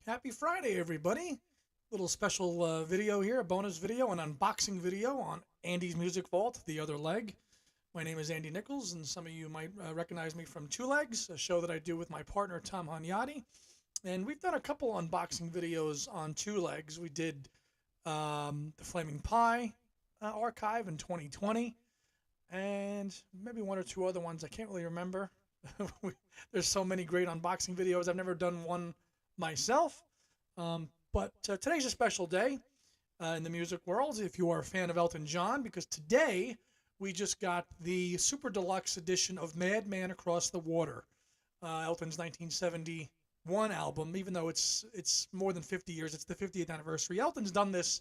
Happy Friday, everybody. Little special video here, a bonus video, an unboxing video on Andy's Music Vault, The Other Leg. My name is Andy Nichols, and some of you might recognize me from Two Legs, a show that I do with my partner, Tom Hanyadi. And we've done a couple unboxing videos on Two Legs. We did the Flaming Pie archive in 2020, and maybe one or two other ones. I can't really remember. There's so many great unboxing videos. I've never done one myself. But today's a special day in the music world if you are a fan of Elton John, because today we just got the Super Deluxe edition of Madman Across the Water, Elton's 1971 album. Even though it's more than 50 years, it's the 50th anniversary. Elton's done this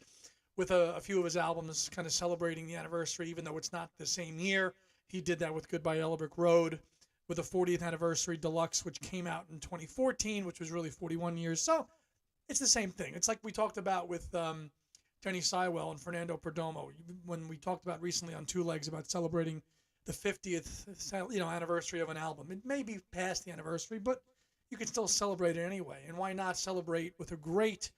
with a few of his albums, kind of celebrating the anniversary, even though it's not the same year. He did that with Goodbye Yellow Brick Road, with the 40th anniversary Deluxe, which came out in 2014, which was really 41 years. So it's the same thing. It's like we talked about with Denny Sywell and Fernando Perdomo when we talked about recently on Two Legs about celebrating the 50th anniversary of an album. It may be past the anniversary, but you can still celebrate it anyway. And why not celebrate with a great,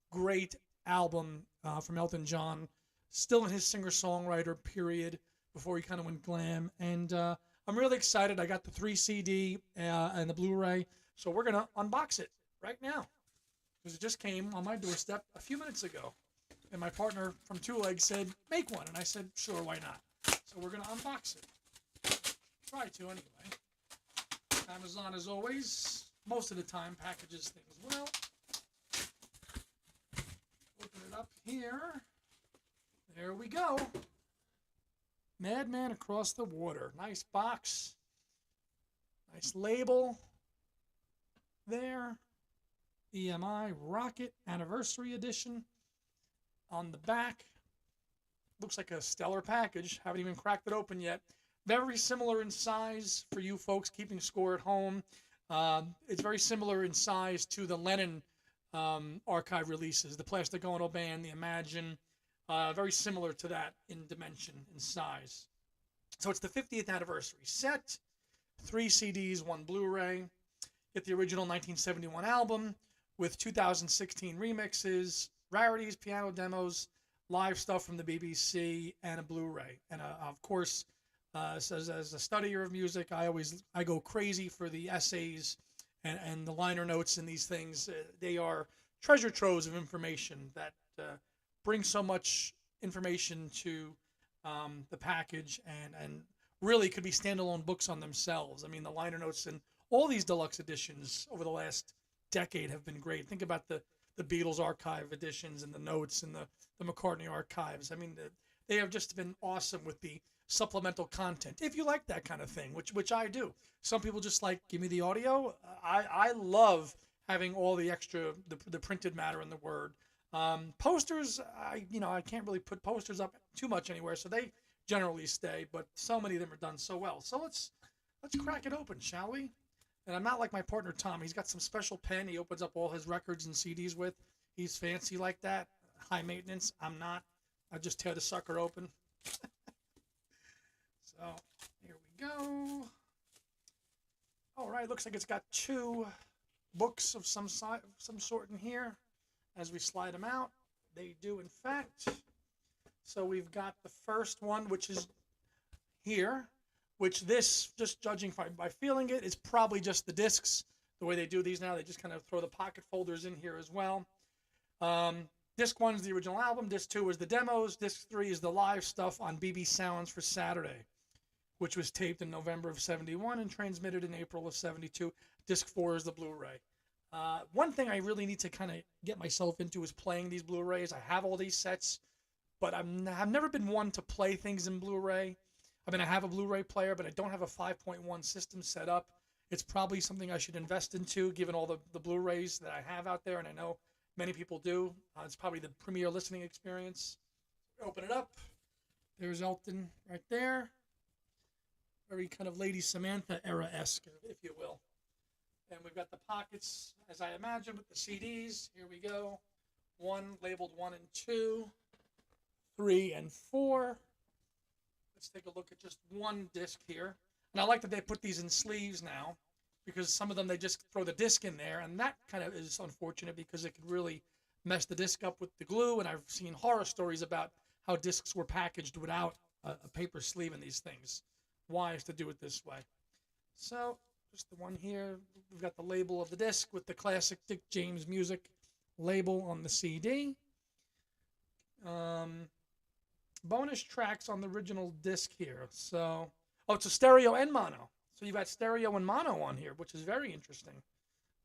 great album from Elton John, still in his singer-songwriter period before he kind of went glam. And I'm really excited. I got the 3 CD and the Blu-ray, so we're going to unbox it right now, because it just came on my doorstep a few minutes ago. And my partner from Two Legs said, make one. And I said, sure, why not? So we're going to unbox it. Try to, anyway. Amazon, as always, most of the time packages things well. Open it up here. There we go. Madman Across the Water. Nice box. Nice label. There. EMI Rocket Anniversary Edition. On the back, looks like a stellar package. Haven't even cracked it open yet. Very similar in size for you folks keeping score at home. It's very similar in size to the Lennon archive releases, the Plastic Ono Band, the Imagine. Very similar to that in dimension and size. So it's the 50th anniversary set. 3 CDs, 1 Blu-ray. Get the original 1971 album with 2016 remixes, rarities, piano demos, live stuff from the BBC, and a Blu-ray. And of course, as a studier of music, I go crazy for the essays and the liner notes in these things. They are treasure troves of information that bring so much information to the package, and really could be standalone books on themselves. I mean, the liner notes in all these deluxe editions over the last decade have been great. Think about the Beatles archive editions and the notes and the McCartney archives. I mean, they have just been awesome with the supplemental content. If you like that kind of thing, which I do. Some people just like, give me the audio. I love having all the extra, the printed matter and the word. Posters, I can't really put posters up too much anywhere, so they generally stay, but so many of them are done so well. So let's crack it open, shall we? And I'm not like my partner Tom. He's got some special pen he opens up all his records and CDs with. He's fancy like that, high maintenance. I'm not. I just tear the sucker open. So here we go. All right, looks like it's got 2 books of some sort in here. As we slide them out, they do in fact. So we've got the first one, which is here, which this, just judging by feeling it, is probably just the discs. The way they do these now, they just kind of throw the pocket folders in here as well. Disc 1 is the original album. Disc 2 is the demos. Disc 3 is the live stuff on BB Sounds for Saturday, which was taped in November of 71 and transmitted in April of 72. Disc 4 is the Blu-ray. One thing I really need to kind of get myself into is playing these Blu-rays. I have all these sets, but I've never been one to play things in Blu-ray. I mean, I have a Blu-ray player, but I don't have a 5.1 system set up. It's probably something I should invest into, given all the Blu-rays that I have out there, and I know many people do. It's probably the premier listening experience. Open it up. There's Elton right there. Very kind of Lady Samantha era-esque, if you will. And we've got the pockets, as I imagine, with the CDs. Here we go. 1 labeled 1 and 2. 3 and 4. Let's take a look at just one disc here. And I like that they put these in sleeves now, because some of them they just throw the disc in there, and that kind of is unfortunate because it could really mess the disc up with the glue. And I've seen horror stories about how discs were packaged without a paper sleeve in these things. Wise to do it this way. So just the one here. We've got the label of the disc with the classic Dick James music label on the CD. Bonus tracks on the original disc here. So, oh, it's a stereo and mono. So you've got stereo and mono on here, which is very interesting.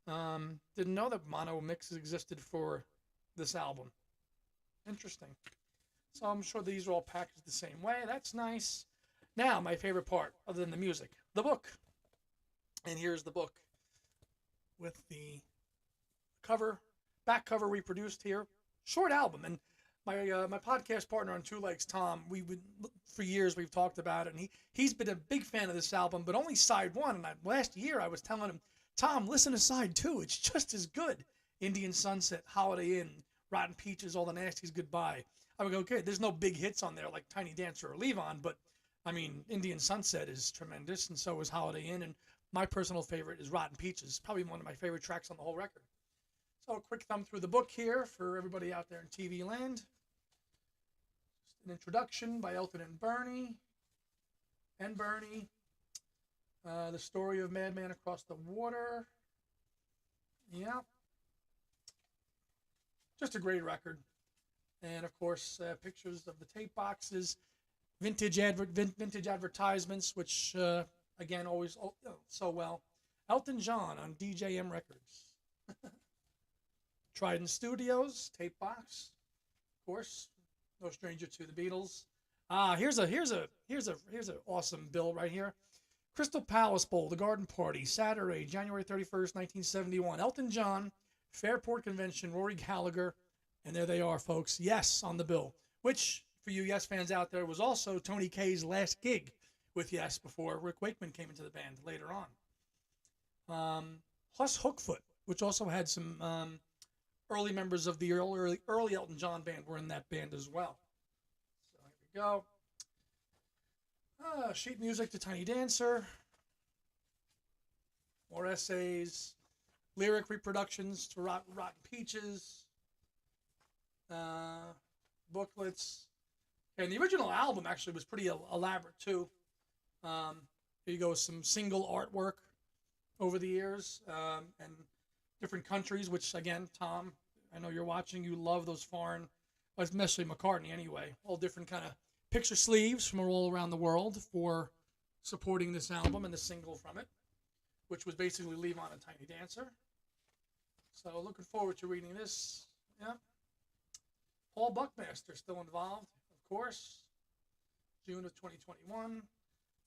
Didn't know that mono mixes existed for this album. Interesting. So I'm sure these are all packaged the same way. That's nice. Now, my favorite part, other than the music, the book. And here's the book with the cover, back cover reproduced here. Short album. And my podcast partner on Two Legs, Tom, for years we've talked about it, and he's been a big fan of this album, but only side one. And last year I was telling him, Tom, listen to side two. It's just as good. Indian Sunset, Holiday Inn, Rotten Peaches, All the Nasties, Goodbye. I would go, okay, there's no big hits on there like Tiny Dancer or Leave On, but I mean, Indian Sunset is tremendous, and so is Holiday Inn. And my personal favorite is Rotten Peaches, probably one of my favorite tracks on the whole record. So a quick thumb through the book here for everybody out there in TV land. Just an introduction by Elton and Bernie. The story of Madman Across the Water. Yeah. Just a great record. And, of course, pictures of the tape boxes, vintage advertisements, which, again, always so well. Elton John on DJM Records. Trident Studios, tape box. Of course, no stranger to the Beatles. Here's a awesome bill right here. Crystal Palace Bowl, the Garden Party, Saturday, January 31st, 1971. Elton John, Fairport Convention, Rory Gallagher, and there they are, folks. Yes, on the bill, which, for you Yes fans out there, was also Tony Kaye's last gig with Yes before Rick Wakeman came into the band later on. Plus Hookfoot, which also had some early members of the early Elton John band were in that band as well. So here we go. Sheet music to Tiny Dancer. More essays. Lyric reproductions to Rotten Peaches. Booklets. And the original album actually was pretty elaborate too. Here you go with some single artwork over the years and different countries, which again, Tom, I know you're watching, you love those foreign, especially McCartney anyway, all different kind of picture sleeves from all around the world for supporting this album and the single from it, which was basically Leave On a Tiny Dancer. So looking forward to reading this. Yeah. Paul Buckmaster still involved, of course. June of 2021.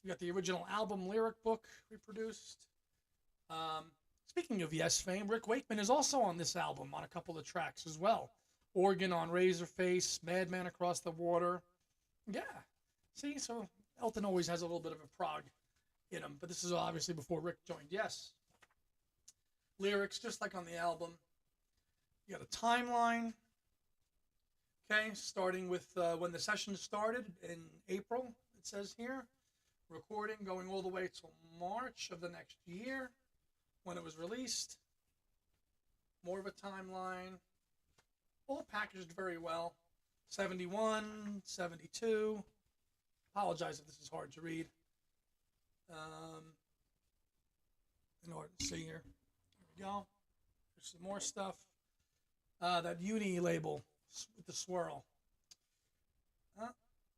We got the original album lyric book reproduced. Speaking of Yes fame, Rick Wakeman is also on this album on a couple of tracks as well. Organ on Razorface, Madman Across the Water. Yeah. See, so Elton always has a little bit of a prog in him, but this is obviously before Rick joined Yes. Lyrics, just like on the album. You got a timeline. Okay, starting with when the session started in April, it says here. Recording going all the way till March of the next year when it was released. More of a timeline. All packaged very well. 71, 72. Apologize if this is hard to read. In order to see here. Here we go. There's some more stuff. That Uni label with the swirl.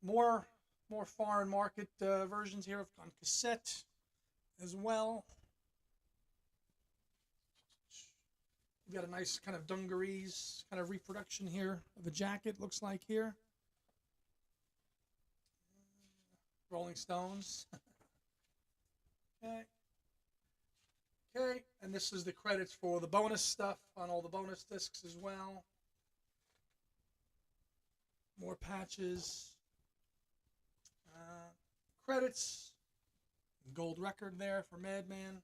More foreign market versions here on cassette as well. You've got a nice kind of dungarees kind of reproduction here of a jacket, looks like here. Rolling Stones. Okay, and this is the credits for the bonus stuff on all the bonus discs as well. More patches. Credits. Gold record there for Madman.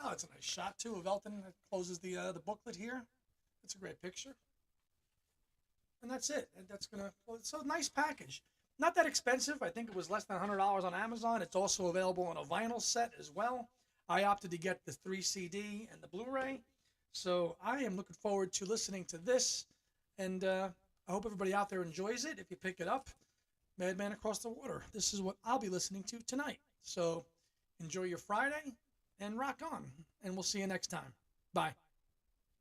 Oh, it's a nice shot too of Elton. That closes the booklet here. That's a great picture. And that's it. And that's gonna. So nice package. Not that expensive. I think it was less than $100 on Amazon. It's also available on a vinyl set as well. I opted to get the 3 CD and the Blu-ray. So I am looking forward to listening to this, and I hope everybody out there enjoys it. If you pick it up, Madman Across the Water. This is what I'll be listening to tonight. So enjoy your Friday and rock on, and we'll see you next time. Bye.